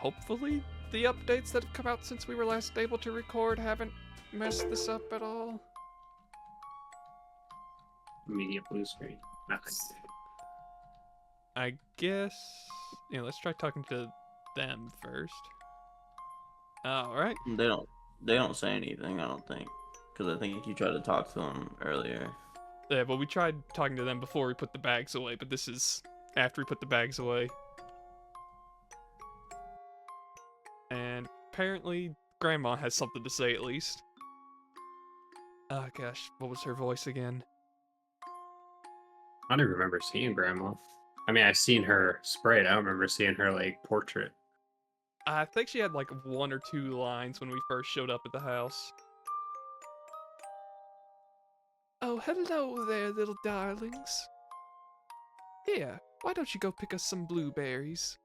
hopefully the updates that have come out since we were last able to record haven't messed this up at all. Immediate blue screen. Nothing. I guess, let's try talking to them first. All right. They don't say anything, I don't think, because I think you tried to talk to them earlier. Yeah, but we tried talking to them before we put the bags away, but this is after we put the bags away. And apparently, Grandma has something to say at least. Oh gosh, what was her voice again? I don't even remember seeing Grandma. I mean, I've seen her sprayed. I don't remember seeing her, like, portrait. I think she had like 1 or 2 lines when we first showed up at the house. Oh, hello there, little darlings. Here, why don't you go pick us some blueberries?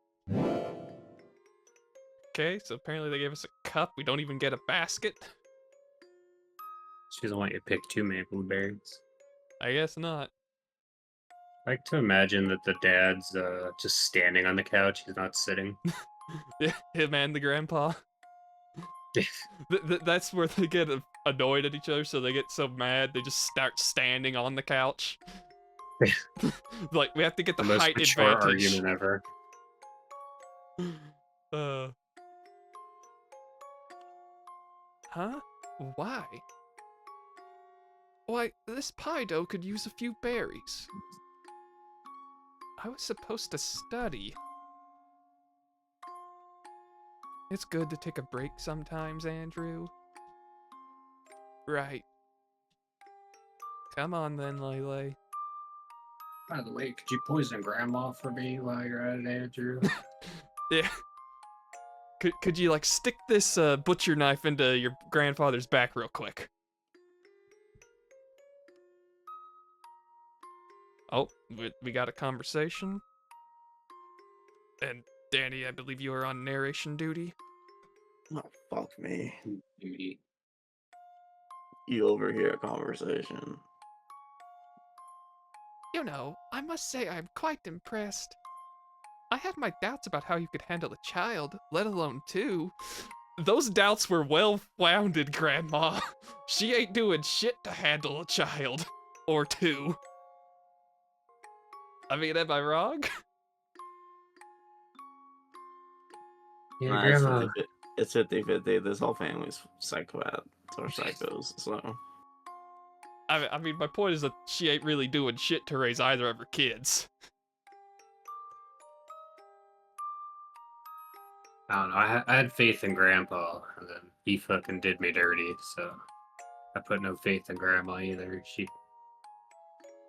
Okay, so apparently they gave us a cup. We don't even get a basket. She doesn't want you to pick too many blueberries. I guess not. I like to imagine that the dad's just standing on the couch. He's not sitting. Yeah, him and the grandpa. That's where they get annoyed at each other, so they get so mad they just start standing on the couch. Like, we have to get the most height mature advantage. argument ever. Huh? Why? Why, this pie dough could use a few berries. I was supposed to study. It's good to take a break sometimes, Andrew. Right. Come on then, Lele. By the way, could you poison Grandma for me while you're at it, Andrew? Yeah. Could you, like, stick this butcher knife into your grandfather's back real quick? Oh, we got a conversation. And Danny, I believe you are on narration duty. Oh, fuck me. Duty. You overhear a conversation. You know, I must say I'm quite impressed. I had my doubts about how you could handle a child, let alone 2. Those doubts were well-founded, Grandma. She ain't doing shit to handle a child. Or 2. I mean, am I wrong? Yeah, Nah, Grandma. it's 50-50. This whole family's psychopaths or psychos, so. I mean, my point is that she ain't really doing shit to raise either of her kids. I don't know. I had faith in Grandpa, and then he fucking did me dirty, so I put no faith in Grandma either. She's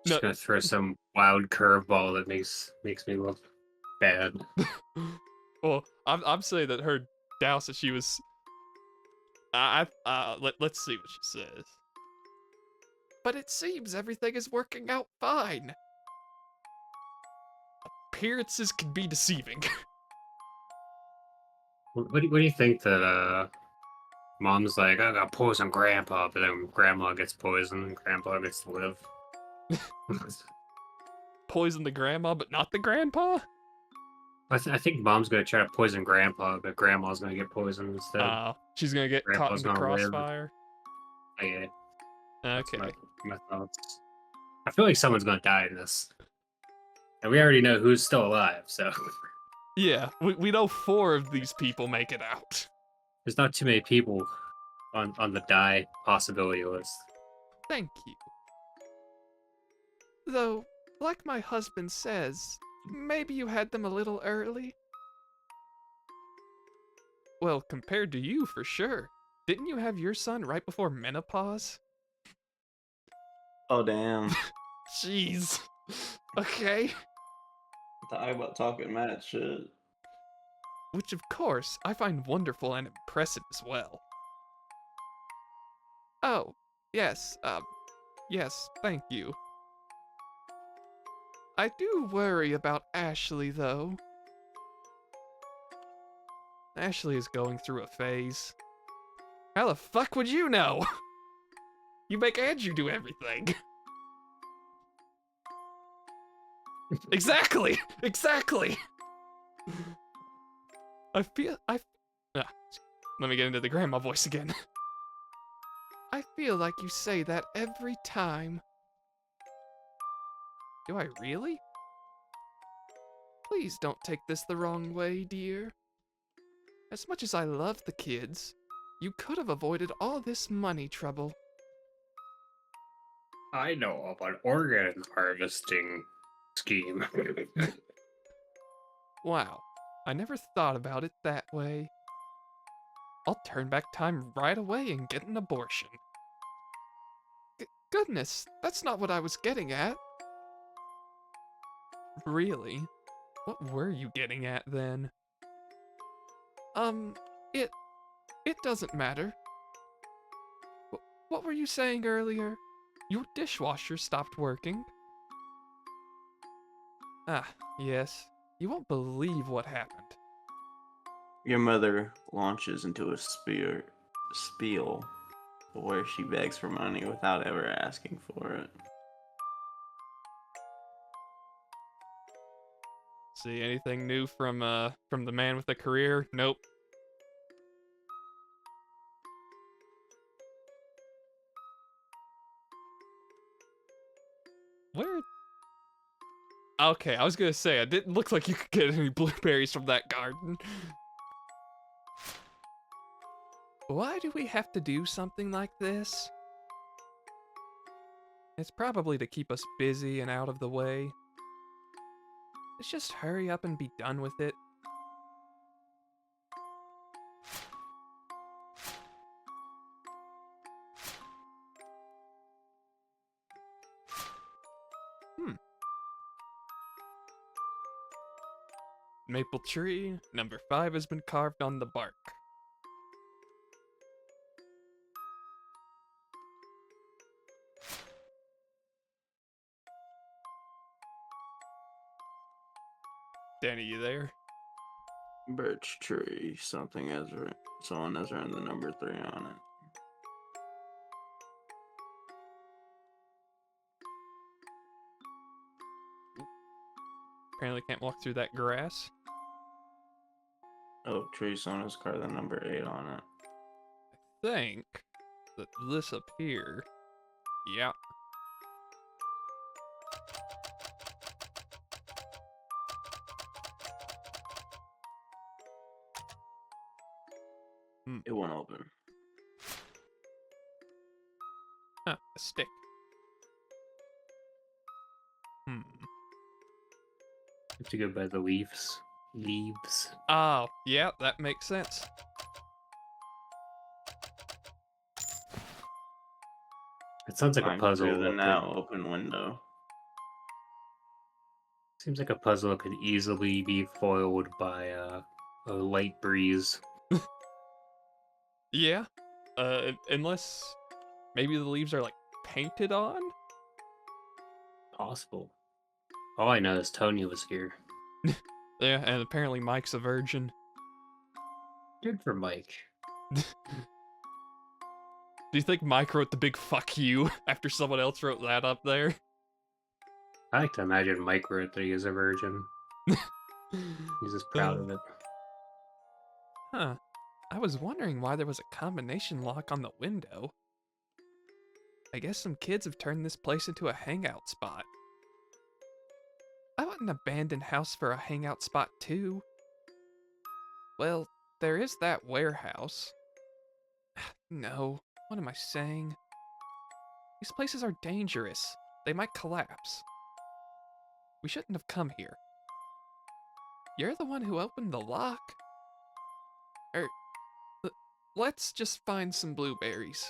No. gonna throw some wild curveball that makes me look bad. Well, I'm saying that her doubts that she was. Let's see what she says. But it seems everything is working out fine. Appearances can be deceiving. What do you think that Mom's like, I got poison Grandpa, but then Grandma gets poisoned and Grandpa gets to live? Poison the grandma, but not the grandpa? I think Mom's gonna try to poison Grandpa, but Grandma's gonna get poisoned instead. She's gonna get Grandpa's caught in the gonna live. crossfire. Yeah, that's Okay. my thoughts. I feel like someone's gonna die in this, and we already know who's still alive. So Yeah, we know 4 of these people make it out. there's not too many people on the die possibility list. Thank you. Though, like my husband says, maybe you had them a little early. Well, compared to you, for sure. Didn't you have your son right before menopause? Oh, damn. Jeez. Okay. Talk about talking mad shit. Which, of course, I find wonderful and impressive as well. Oh, yes, yes, thank you. I do worry about Ashley, though. Ashley is going through a phase. How the fuck would you know? You make Andrew do everything. Exactly! Exactly! Ah, let me get into the grandma voice again. I feel like you say that every time. Do I really? Please don't take this the wrong way, dear. As much as I love the kids, you could have avoided all this money trouble. I know of an organ harvesting scheme. Wow, I never thought about it that way. I'll turn back time right away and get an abortion. Goodness, that's not what I was getting at. Really? What were you getting at then? It doesn't matter. What were you saying earlier? Your dishwasher stopped working. Ah, yes. You won't believe what happened. Your mother launches into a spiel where she begs for money without ever asking for it. See anything new from the man with a career? Nope. Where? Okay, I was gonna say, it didn't look like you could get any blueberries from that garden. Why do we have to do something like this? It's probably to keep us busy and out of the way. Let's just hurry up and be done with it. Maple tree, number 5 has been carved on the bark. Danny, you there? Birch tree, someone has earned the number 3 on it. Apparently can't walk through that grass. Oak tree, someone has carved the number 8 on it. Think that this up here. Yeah. It won't open. Huh, a stick. Have to go by the leaves. Leaves. Oh, yeah, that makes sense. It sounds like a Climb puzzle. through the that now open window. Seems like a puzzle that could easily be foiled by a light breeze. Yeah. Unless maybe the leaves are like painted on? Possible. All I know is Tony was here. Yeah, and apparently Mike's a virgin. Good for Mike. Do you think Mike wrote the big fuck you after someone else wrote that up there? I like to imagine Mike wrote that he is a virgin. He's just proud of it. Huh. I was wondering why there was a combination lock on the window. I guess some kids have turned this place into a hangout spot. I want an abandoned house for a hangout spot too. Well, there is that warehouse. No, what am I saying? These places are dangerous. They might collapse. We shouldn't have come here. You're the one who opened the lock. Let's just find some blueberries.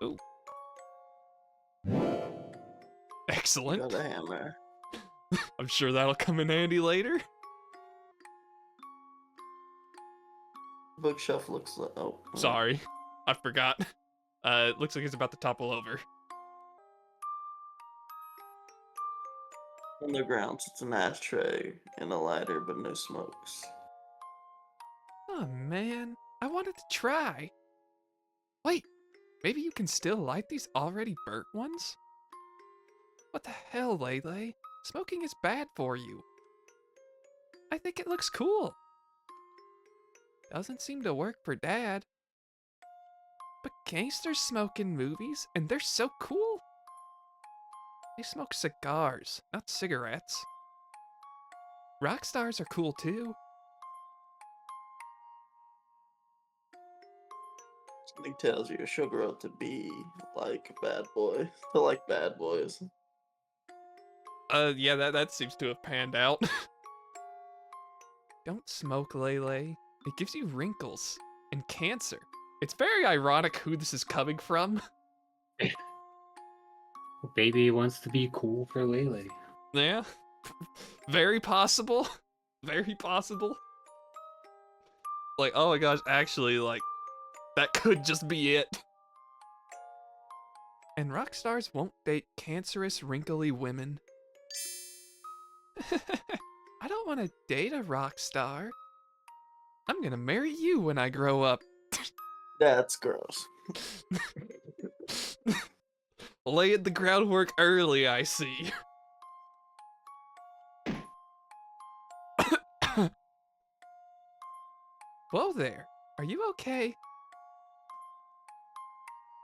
Ooh. Excellent. Got a hammer. I'm sure that'll come in handy later. Bookshelf looks like. Oh. Sorry, I forgot. It looks like it's about to topple over. On the ground sits a match and a lighter, but no smokes. Oh man, I wanted to try. Wait, maybe you can still light these already burnt ones? What the hell, Lele? Smoking is bad for you. I think it looks cool. Doesn't seem to work for Dad. But gangsters smoke in movies, and they're so cool. They smoke cigars, not cigarettes. Rock stars are cool too. Something tells you she'll grow up to be like a bad boy. To like bad boys. Yeah, that seems to have panned out. Don't smoke, Lele. It gives you wrinkles and cancer. It's very ironic who this is coming from. Baby wants to be cool for Lele. Yeah. Very possible. Very possible. Like, oh my gosh, actually, like, that could just be it. And rock stars won't date cancerous, wrinkly women. I don't want to date a rock star. I'm gonna marry you when I grow up. That's gross. Laying the groundwork early, I see. Whoa there. Are you okay?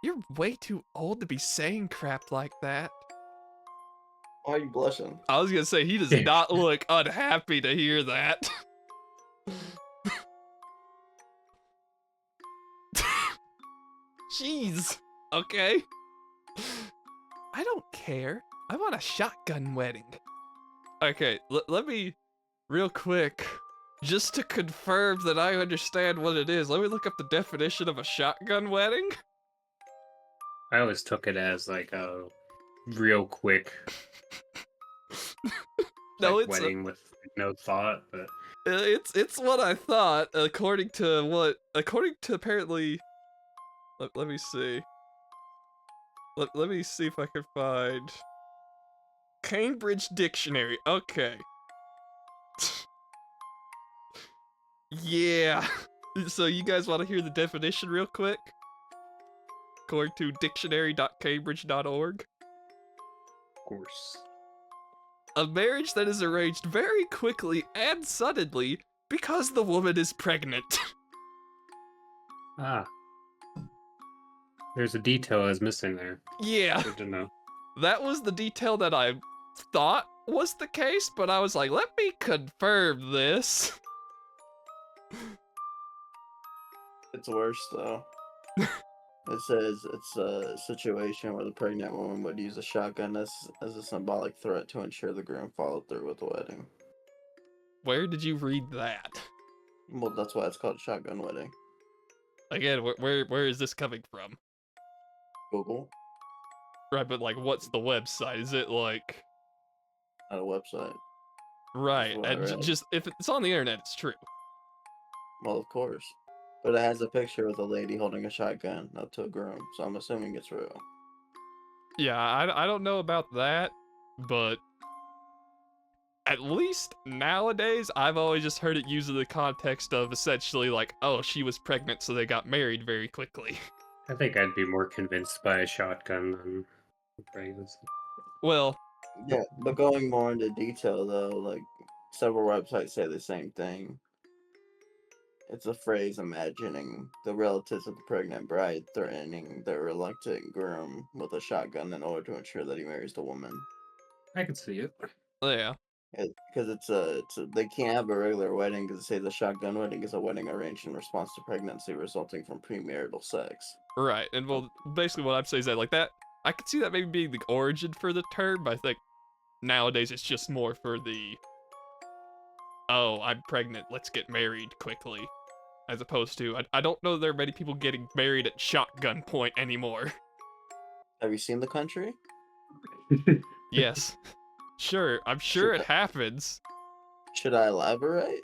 You're way too old to be saying crap like that. Why are you blushing? I was gonna say, he does not look unhappy to hear that. Jeez. Okay. I don't care. I want a shotgun wedding. Okay, let me, real quick, just to confirm that I understand what it is, let me look up the definition of a shotgun wedding. I always took it as like a real quick No, like it's wedding with no thought, but it's what I thought, according to apparently, let me see. Let me see if I can find Cambridge Dictionary. Okay. Yeah. So you guys want to hear the definition real quick? According to dictionary.cambridge.org. of course. A marriage that is arranged very quickly and suddenly because the woman is pregnant. Ah. There's a detail I was missing there. Yeah. Good to know. That was the detail that I thought was the case, but I was like, let me confirm this. It's worse though. It says it's a situation where the pregnant woman would use a shotgun as a symbolic threat to ensure the groom followed through with the wedding. Where did you read that? Well, that's why it's called shotgun wedding. Again, where is this coming from? Google, Right, but like, what's the website? Is it like... not a website. Right, what I and read. just, if it's on the internet, it's true. Well, of course. But it has a picture with a lady holding a shotgun up to a groom, so I'm assuming it's real. Yeah, I don't know about that, but at least nowadays, I've always just heard it used in the context of essentially like, oh, she was pregnant, so they got married very quickly. I think I'd be more convinced by a shotgun than pregnancy. Well, Yeah, but going more into detail though, like several websites say the same thing. It's a phrase imagining the relatives of the pregnant bride threatening their reluctant groom with a shotgun in order to ensure that he marries the woman. I could see it. yeah. Because they can't have a regular wedding because they say the shotgun wedding is a wedding arranged in response to pregnancy resulting from premarital sex. Right, and well, basically what I'm saying is that, like, that, I could see that maybe being the origin for the term, but I think nowadays it's just more for the, oh, I'm pregnant, let's get married quickly, as opposed to, I don't know there are many people getting married at shotgun point anymore. Have you seen The Country? Yes. Sure, I'm sure it happens. Should I elaborate?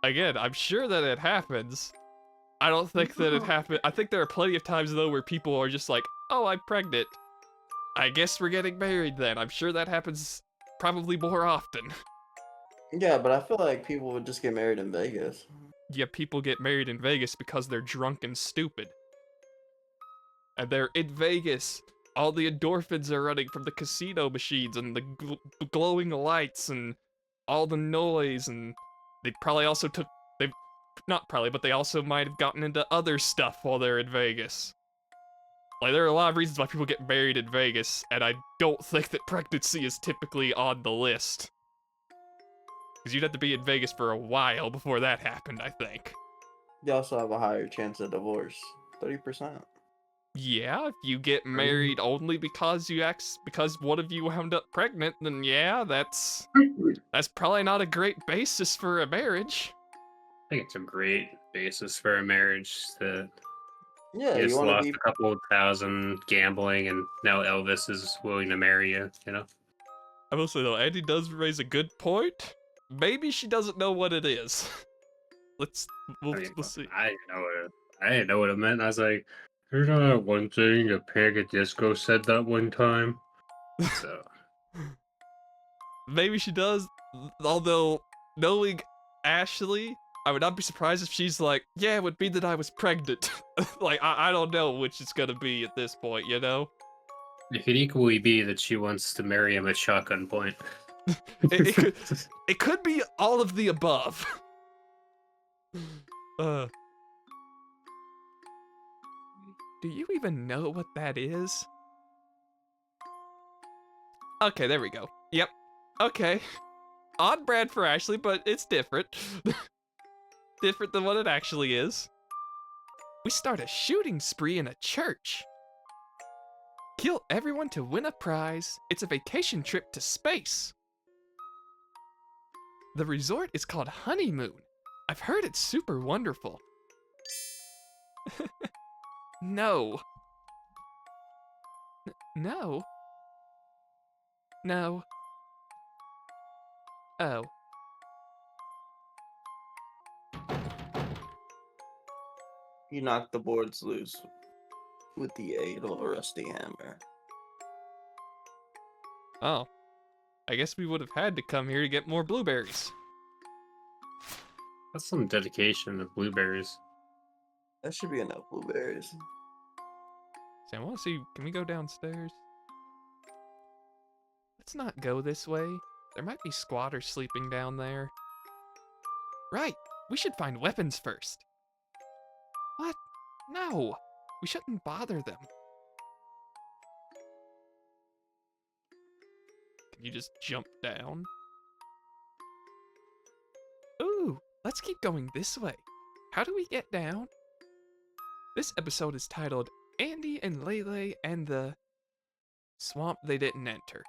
Again, I'm sure that it happens. I don't think that it happened. I think there are plenty of times, though, where people are just like, oh, I'm pregnant. I guess we're getting married then. I'm sure that happens probably more often. Yeah, but I feel like people would just get married in Vegas. Yeah, people get married in Vegas because they're drunk and stupid. And they're in Vegas. All the endorphins are running from the casino machines and the glowing lights and all the noise and They probably also took, they, not probably, but they also might have gotten into other stuff while they're in Vegas. Like, there are a lot of reasons why people get married in Vegas, and I don't think that pregnancy is typically on the list. Because you'd have to be in Vegas for a while before that happened, I think. You also have a higher chance of divorce, 30%. Yeah, if you get married only because because one of you wound up pregnant, then yeah, that's probably not a great basis for a marriage. I think it's a great basis for a marriage that Yeah, you you just want to lost be. a couple of thousand gambling, and now Elvis is willing to marry you. You know, I will say though, Andy does raise a good point. Maybe she doesn't know what it is. We'll I mean, see. I didn't know what it meant. I was like, "There's not one thing a Pig at Disco said that one time." So Maybe she does. Although knowing Ashley, I would not be surprised if she's like, yeah, it would be that I was pregnant. Like I don't know which it's gonna be at this point, you know? it could equally be that she wants to marry him at shotgun point. It could be all of the above. Uh, do you even know what that is? Okay, there we go. Yep. Okay. On brand for Ashley, but it's different. Different than what it actually is. We start a shooting spree in a church. Kill everyone to win a prize. It's a vacation trip to space. The resort is called Honeymoon. I've heard it's super wonderful. No. No. No. Oh. You knock the boards loose with the aid of a rusty hammer. Oh. I guess we would have had to come here to get more blueberries. That's some dedication of Blueberries. That should be enough blueberries. See, I want to see, can we go downstairs? Let's not go this way. There might be squatters sleeping down there. Right, we should find weapons first. What? No, we shouldn't bother them. Can you just jump down? Ooh, let's keep going this way. How do we get down? This episode is titled Andy and Lele and the Swamp They Didn't Enter.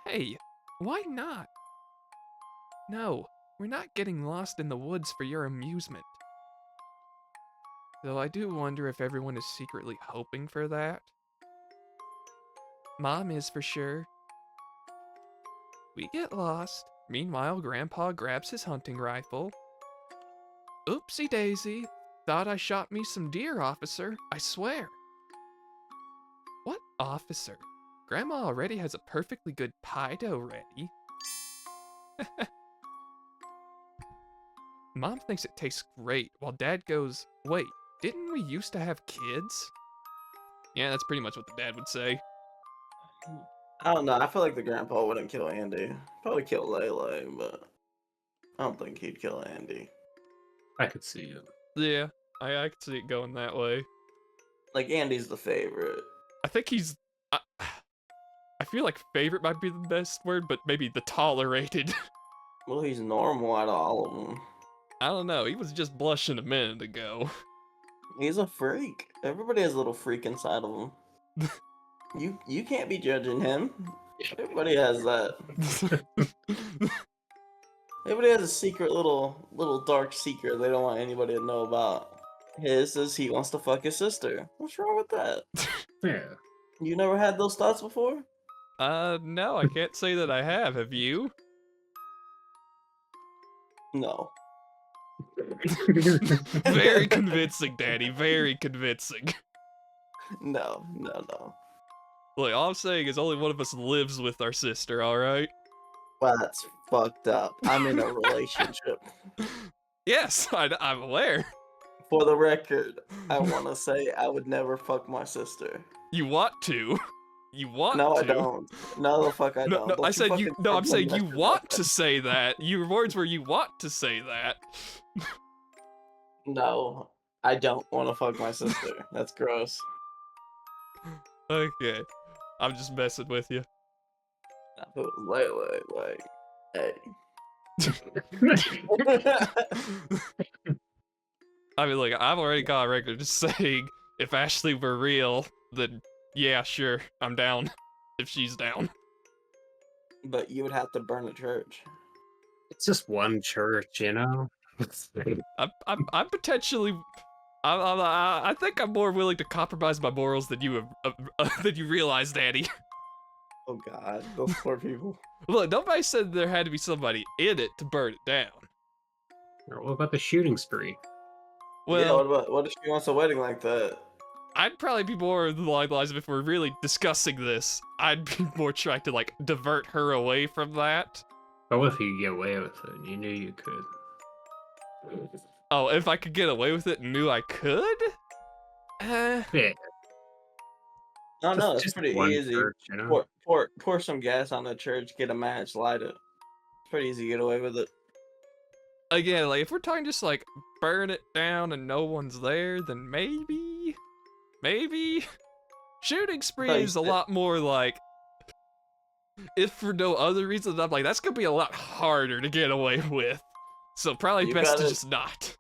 Hey, why not? No, we're not getting lost in the woods for your amusement. Though I do wonder if everyone is secretly hoping for that. Mom is for sure. We get lost. Meanwhile, Grandpa grabs his hunting rifle. Oopsie daisy. Thought I shot me some deer, officer. I swear. What officer? Grandma already has a perfectly good pie dough ready. Mom thinks it tastes great, while Dad goes, wait, didn't we used to have kids? Yeah, that's pretty much what the dad would say. I don't know. I feel like the grandpa wouldn't kill Andy. Probably kill Lele, but I don't think he'd kill Andy. I could see it. Yeah, I could see it going that way. Like, Andy's the favorite. I think he's... I feel like favorite might be the best word, but maybe the tolerated. Well, he's normal out of all of them. I don't know, he was just blushing a minute ago. He's a freak. Everybody has a little freak inside of them. You can't be judging him. Everybody has that. Everybody has a secret little dark secret they don't want anybody to know about. His is he wants to fuck his sister. What's wrong with that? Yeah. You never had those thoughts before? No, I can't say that I have you? No. Very convincing, Daddy, very convincing. No. Look, all I'm saying is only one of us lives with our sister, alright? Well, that's fucked up. I'm in a relationship. Yes, I'm aware. For the record, I want to say I would never fuck my sister. You want to. You want No, I to. don't. No, the fuck I No, don't. no, Don't I you said you. fucking No, I'm saying fucking you mess it want up. to say that. Your words were you want to say that. No, I don't want to fuck my sister. That's gross. Okay, I'm just messing with you. Wait. Hey. I mean, look, I've already got a record just saying if Ashley were real, then yeah, sure, I'm down. If she's down. But you would have to burn a church. It's just one church, you know? I'm potentially. I think I'm more willing to compromise my morals than you than you realize, Daddy. Oh god, those poor people. Look, nobody said there had to be somebody in it to burn it down. What about the shooting spree? Yeah, Well, what if she wants a wedding like that? I'd probably be more along the lines of if we're really discussing this, I'd be more trying to like divert her away from that. But what if you get away with it? You knew you could. Oh, if I could get away with it and knew I could? Yeah, No, no, it's just pretty one easy. church, you know? Pour some gas on the church, get a match, light it. It's pretty easy to get away with it. Again, like if we're talking just like burn it down and no one's there, then maybe. Shooting spree No, you is a said lot more like, if for no other reason, I'm like, that's gonna be a lot harder to get away with. So probably you best to gotta just not.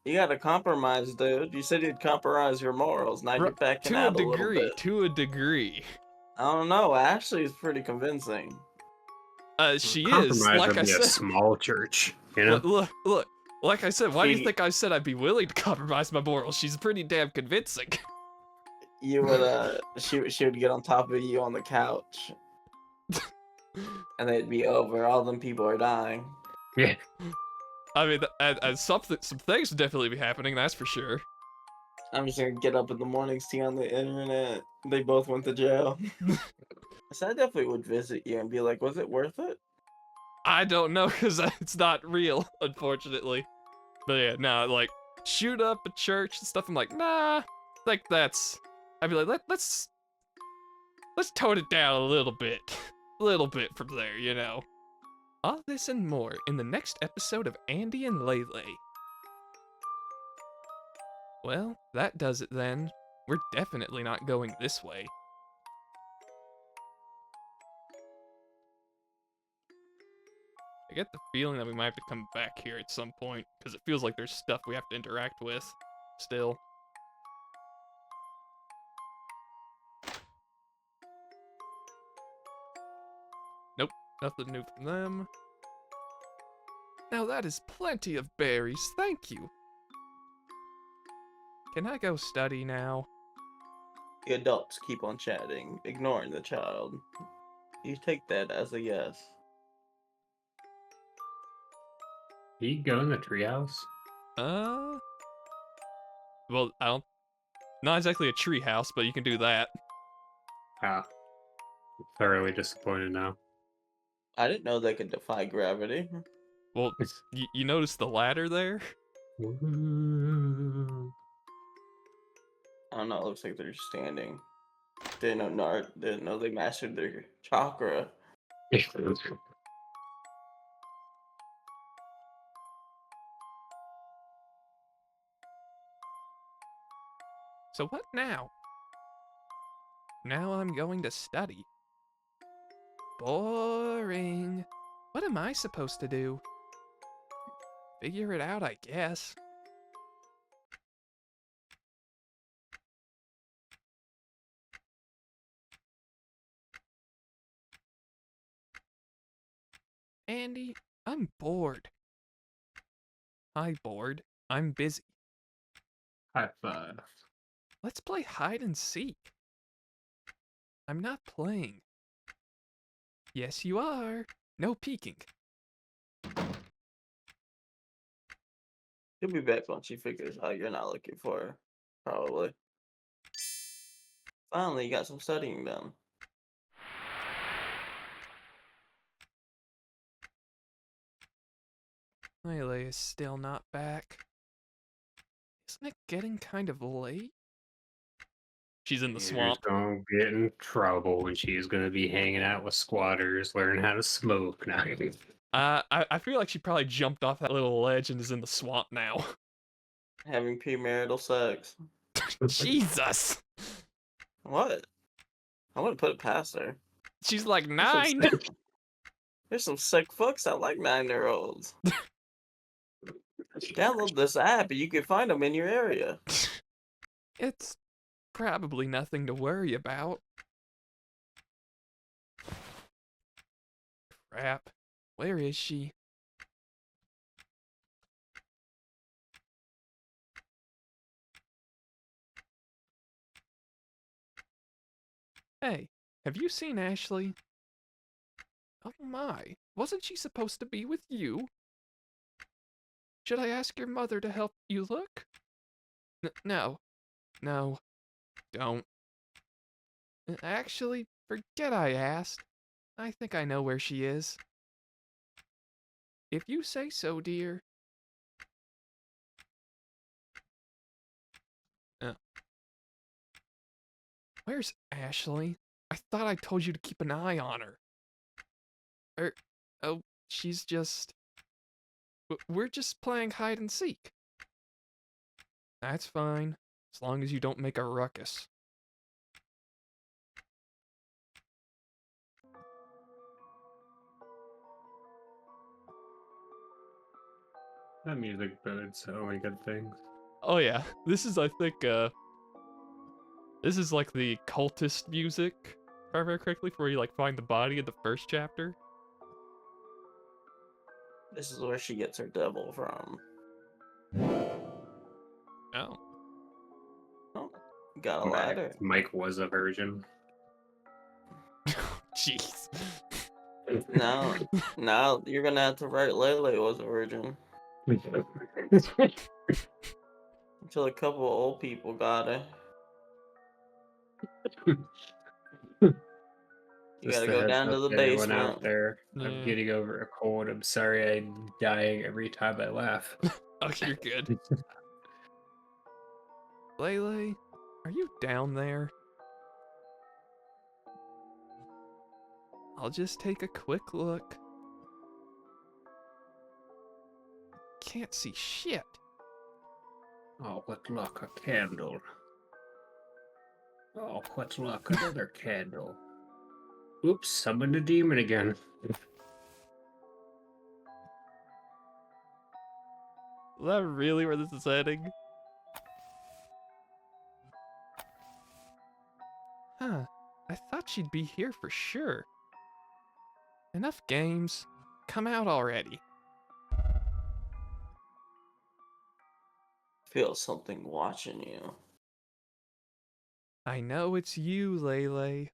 you gotta compromise, dude. You said you'd compromise your morals. Now you're backing To a out a little degree, bit. to a degree. I don't know. Ashley is pretty convincing. She is, Compromise like would I be a said. small church, you know? Look. Like I said, why do you She- think I said I'd be willing to compromise my morals? She's pretty damn convincing. You would she would get on top of you on the couch, and they'd be over. All them people are dying. Yeah. I mean, and some things would definitely be happening, that's for sure. I'm just gonna get up in the morning, see on the internet they both went to jail. So I definitely would visit you and be like, was it worth it? I don't know, because it's not real, unfortunately. But yeah, nah, like, shoot up a church and stuff, I'm like, nah, like that's... I'd be like, let's tone it down a little bit. A little bit from there, you know? All this and more in the next episode of Andy and Lele. Well, that does it then. We're definitely not going this way. I get the feeling that we might have to come back here at some point, because it feels like there's stuff we have to interact with still. Nope, nothing new from them. Now that is plenty of berries, thank you. Can I go study now? The adults keep on chatting, ignoring the child. You take that as a yes. You go in the treehouse? Well, I don't... Not exactly a tree house, but you can do that. Ah. Thoroughly disappointed now. I didn't know they could defy gravity. Well, you notice the ladder there? Ooh. I don't know, it looks like they're standing. Didn't know they mastered their chakra. So what now? Now I'm going to study. Boring. What am I supposed to do? Figure it out, I guess. Andy, I'm bored. Hi, bored. I'm busy. High five. Let's play hide and seek. I'm not playing. Yes, you are. No peeking. She'll be back once she figures out you're not looking for her. Probably. Finally, you got some studying done. Lele is still not back. Isn't it getting kind of late? She's in the She's swamp. gonna get in trouble, and she's gonna be hanging out with squatters, learning how to smoke now. I feel like she probably jumped off that little ledge and is in the swamp now. Having premarital sex. Jesus. What? I wouldn't put it past her. She's like There's some 9. sick, there's some sick fucks that like 9-year-olds. Download this app and you can find them in your area. It's probably nothing to worry about. Crap. Where is she? Hey, have you seen Ashley? Oh my, wasn't she supposed to be with you? Should I ask your mother to help you look? No. No. Don't. Actually, forget I asked. I think I know where she is. If you say so, dear. Uh, Where's Ashley? I thought I told you to keep an eye on her. Oh, she's just... We're just playing hide and seek. That's fine, as long as you don't make a ruckus. That music bodes so many good things. Oh yeah, this is, I think, this is like the cultist music, if I remember correctly, for where you like find the body in the first chapter. This is where she gets her devil from. Oh. Oh, got a ladder. Mike was a virgin. Jeez. Now you're gonna have to write Lele was a virgin. Until a couple of old people got it. You Just gotta a go heads down to up the to everyone basement. out there. Yeah. I'm getting over a cold. I'm sorry I'm dying every time I laugh. Oh, you're good. Lele, are you down there? I'll just take a quick look. Can't see shit. Oh, what luck, a candle. Oh, what luck, another candle. Oops, summoned a demon again. Is that really where this is heading? Huh. I thought she'd be here for sure. Enough games. Come out already. Feel something watching you. I know it's you, Lele.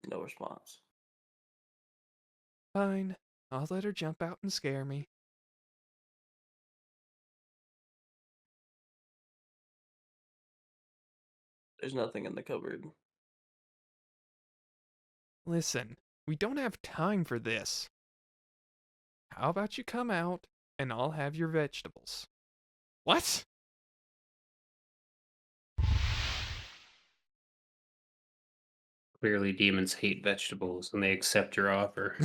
No response. Fine. I'll let her jump out and scare me. There's nothing in the cupboard. Listen, we don't have time for this. How about you come out and I'll have your vegetables? What? Clearly, demons hate vegetables and they accept your offer.